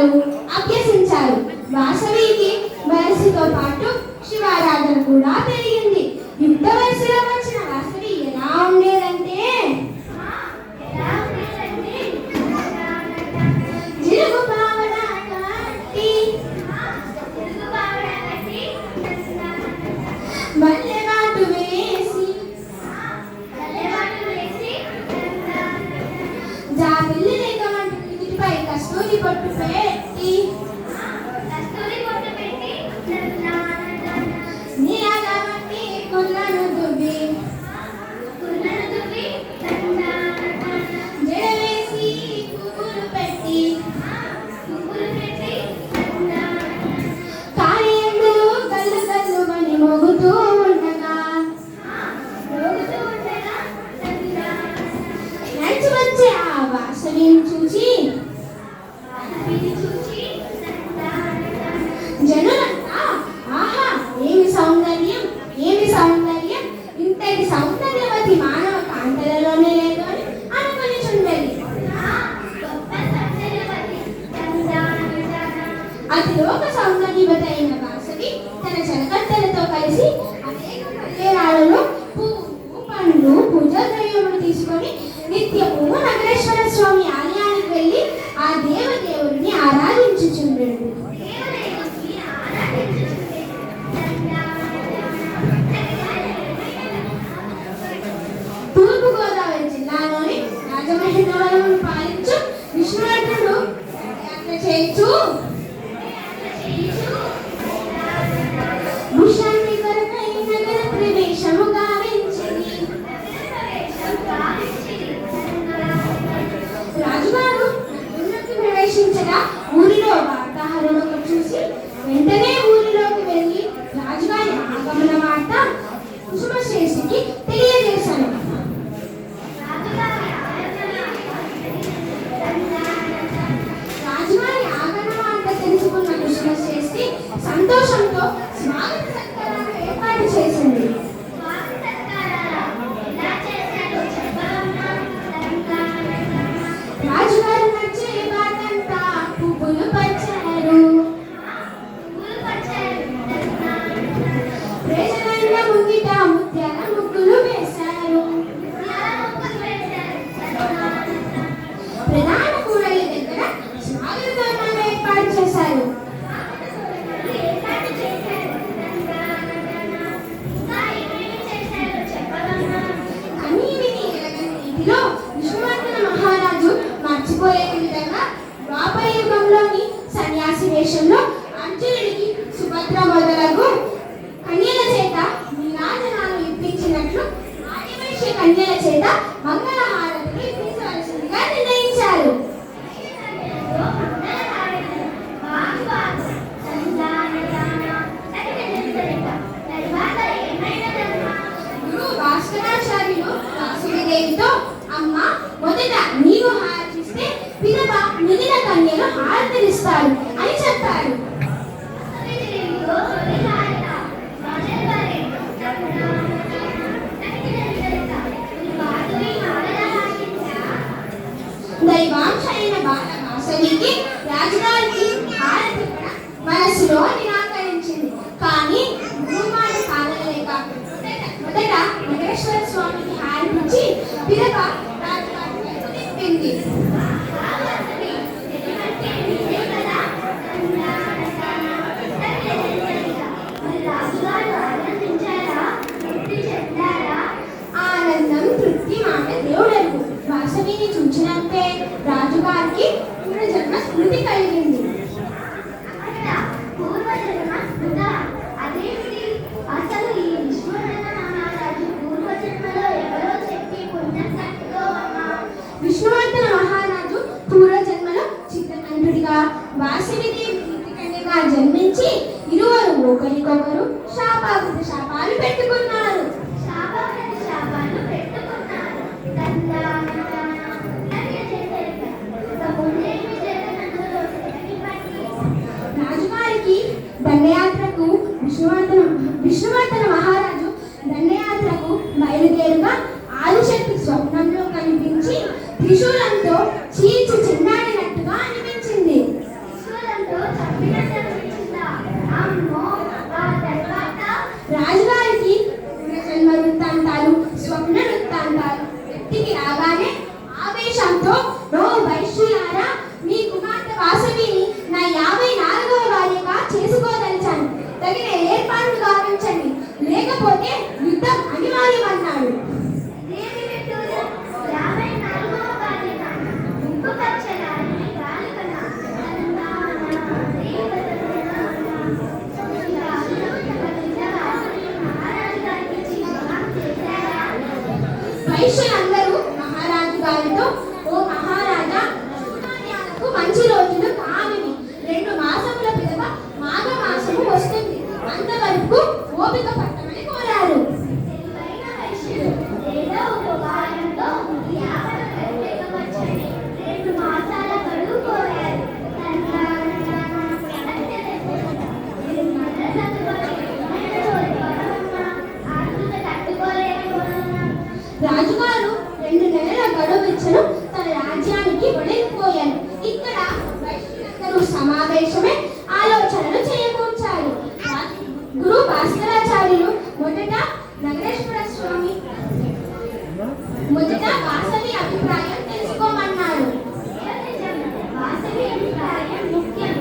విద్యలు అభ్యసించారు. వాసవికి వయసుతో పాటు శివారాధన కూడా పెరిగింది. యుక్త వయసులో వచ్చిన వాసవి ఎలా ఉండేదంటే జిలుగు పావడ కట్టి మల్లెమాటు వేసి జాబిల్లి లేకమంటూ నుదుటిపై కస్తూరి పొట్టు పెట్టి నీలగమట్టి కుళ్ళను దువ్వి జడవేసి పువ్వులు పెట్టి కాళీయందులు గల్లు గల్లుమని మోగుతూ ఉండగా నడిచి వచ్చే ఆ వాసవిని చూసి జనులంతా ఆహా ఏమి సౌందర్యం, ఏమి సౌందర్యం, ఇంతటి సౌందర్యవతి మానవ కాంతలలోనే లేదు అని అనుకుని చుండలి. అతిలోక సౌందర్యవతి అయిన వాసవి తన జనకత్తెలతో కలిసి అనేక కళ్యాణాలలో పువ్వు పండ్లు పూజా ద్రవ్యములు తీసుకొని నిత్యము నగరేశ్వర స్వామి ఆలయానికి వెళ్ళి ఆ దేవదేవుడిని ఆరాధించుచుండెను. తూర్పుగోదావరి జిల్లాలోని రాజమహేంద్రవరం పాలించు విష్ణువర్ధనుడు యాత్ర చేయించు భూషాన్ని కొరకై నగర ప్రవేశము గావించింది. రాజుగారు నగరంలోకి ప్రవేశించగా ఊరిలో వార్తాహరుడు చూసి వెంటనే ఊరిలోకి వెళ్ళి రాజుగారి ఆగమన వార్త కుసుమశ్రేష్ఠికి తెలియజేశాను. రాజుగారి ఆగమన వార్త తెలుసుకున్న కుసుమశ్రేష్ఠి సంతోషంతో స్వాగత సత్కారాలు ఏర్పాటు చేసింది. రాజుగారు నచ్చే బాటంతా పువ్వులు పచ్చారు. ప్రజలంతా ముంగిట ముత్యాల ముగ్గులు వేశారు. ప్రధాన కూడలి దగ్గర స్వాగతాన్ని ఏర్పాటు చేశారు. అని విని ఎరగని రీతిలో విష్ణువర్ధన మహారాజు మర్చిపోలేని విధంగా ద్వాపర యుగంలోని సన్యాసి వేషంలో అర్జునుడికి సుభద్ర మొదలగు కన్యల చేత నీరాజనాలు ఇప్పించినట్లు ఆదివైశ్య కన్యల చేత మంగళహారతులు ఇప్పించవలసిందిగా నిర్ణయించారు. గురువు భాస్కరాచార్యులు వాసుదేవితో అమ్మ మొదట నీవు హారతిస్తే పిదప మిగిలిన కన్యలు హారతిస్తారు అని చెప్పారు. దైవాంశ అయిన బాల వాసవికి రాజుగారికి హారతి మనసులో నిరాకరించింది. కానీ గురుమాత కాదలేక మొదట నగరేశ్వర స్వామికి హారతించి పిదప రాజుగారికి తిప్పింది. ఆనందం తృప్తి మాట దేవుడెరుగు. వాసవిని చూచినంతే రాజుగారికి పూర్వజన్మ స్మృతి కలిగింది. విష్ణువర్ధన మహారాజు పూర్వజన్మలో చిత్తకంఠుడిగా వాసవిదేవి కన్యగా జన్మించి ఇరువురు ఒకరికొకరు శాపాలు పెట్టుకున్నారు. రాజుగారికి దండయాత్రకు విష్ణువర్ధన మహారాజు దండయాత్రకు బయలుదేరుగా ఆదిశక్తి స్వప్నంలో కనిపించి త్రిశూలంతో చీల్చి చిన్నాడినట్టుగా అనిపించింది. సమావేశమే ఆలోచనలు చేకూర్చారు. గురు భాస్కరాచార్యులు మొదట వాసవి అభిప్రాయం తెలుసుకోమన్నారు. వాసవి అభిప్రాయం ముఖ్యం.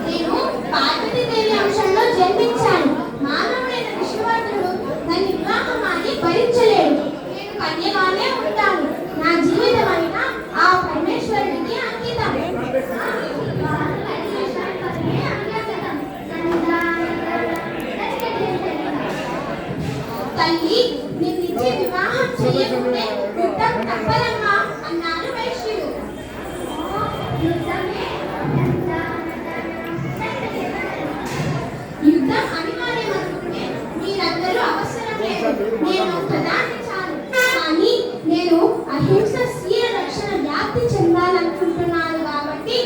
నేను పార్వతీదేవి అంశంలో జన్మించాను. మానవుడైన విష్ణువర్ధనుడు నన్ను వివాహమాన్ని భరించలేడు. నేను కన్యగానే ఉంటాను. నా జీవితం అయినా ఆ పరమేశ్వరుడికి అంకితం. తల్లి, నిన్నిచ్చే వివాహం చేయకుంటే యుద్ధం తప్పదమ్మా అన్నారు వైశ్యుడు. యుద్ధం అనివార్యం అనుకుంటే మీరందరూ అవసరం లేదు. నేను ఒక్కదాన్ని చాలు. కానీ నేను అహింస స్వీయ రక్షణ వ్యాప్తి చెందాలనుకుంటున్నాను కాబట్టి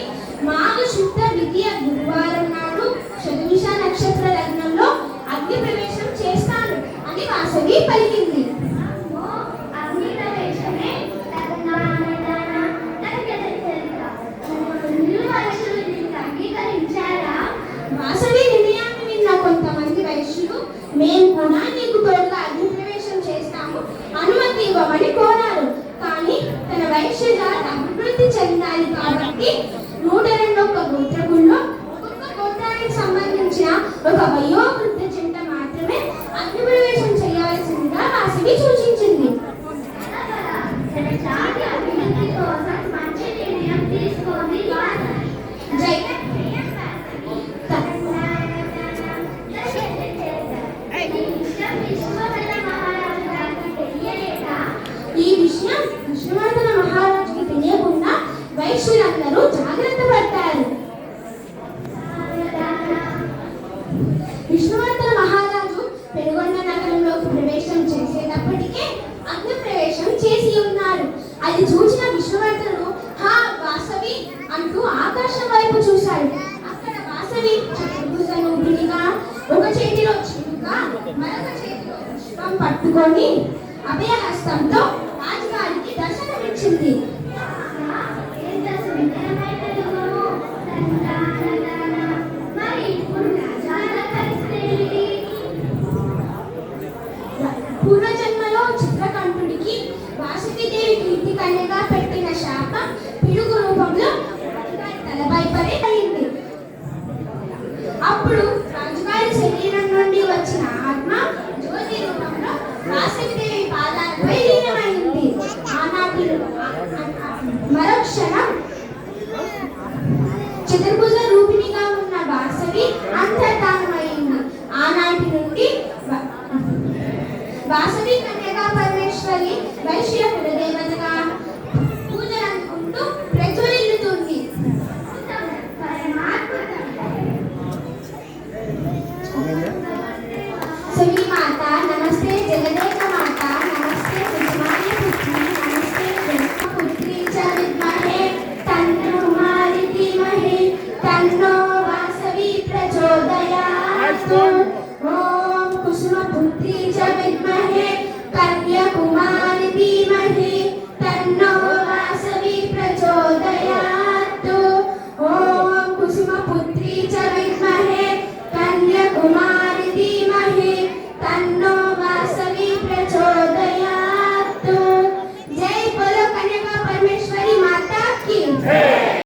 మాఘ శుద్ధ విద్య గురువారం నాడు శతభిష నక్షత్ర లగ్నంలో అగ్ని ప్రవేశం చేస్తాను అని వాసవి పలికింది. వాసవి నిర్ణయాన్ని విన్న కొంతమంది వైశ్యులు మేము కూడా నీకు తోడుగా అగ్ని ప్రవేశం చేస్తాము, అనుమతి ఇవ్వమని కోరారు. కానీ తన వైశ్య జాతి అభివృద్ధి చెందాలి కాబట్టి 102 గోత్రకుల్లో ఒక్కొక్క గోత్రానికి సంబంధించిన ఒక వయోవృద్ధ జంట మాత్రమే అగ్ని ప్రవేశం చేయవలసిందిగా వాసవి సూచించింది. ఈ విషయం విష్ణువర్ధన మహారాజుకి తెలియకుండా వైశ్యులందరూ జాగ్రత్త పడ్డారు. విష్ణువర్ధన మహారాజు పెనుగొండ నగరంలోకి ప్రవేశం చేసేటప్పటికే అగ్ని ప్రవేశం చేసి ఉన్నారు. అది చూసిన విష్ణువర్ధనుడు హా వాసవి అంటూ ఆకాశం వైపు చూశాడు. అక్కడ వాసవి చతుర్భుజరూపిణిగా ఒక చేతిలో చిలుక మరొక చేతిలో పుష్పం పట్టుకొని అభయహస్తంతో రాజుగారికి దర్శనమిచ్చింది. పూర్వజన్మలో చిత్రకంఠుడికి వాసుదేవి కీర్తి కన్యగా పెట్టిన శాపం పిడుగు రూపంలో రాజుగారి తలపై పడింది. అప్పుడు రాజుగారి శరీరం నుండి వచ్చిన ఆత్మ జ్యోతి రూపంలో వాసుదేవి పాదాలపై లీనమైంది. ఆనాటి మరుక్షణం చతుర్భుజ రూపిణిగా ఉన్న వాసవి అంతర్ధానమైంది. ఆనాటి నుండి వాసవి కన్యగా పరమేశ్వరి వైశ్య కులదేవతగా పూజలు అందుకుంటూ ప్రజ్వలిల్లుతుంది. సుమి మాత నమస్తే, జగదేక మాత నమస్తే, కుసుమాయ పుత్రి నమస్తే, పుత్రి చ విద్మహే తన్నో కుమారి ధీమహి తన్నో వాసవి ప్రచోదయాత్. ఓం కుసుమ పుత్రి చ విద్మహే కన్యాకుమారి ధీమహి తన్నో వాసవి ప్రచోదయాత్. ఓం కుసుమ పుత్రి చ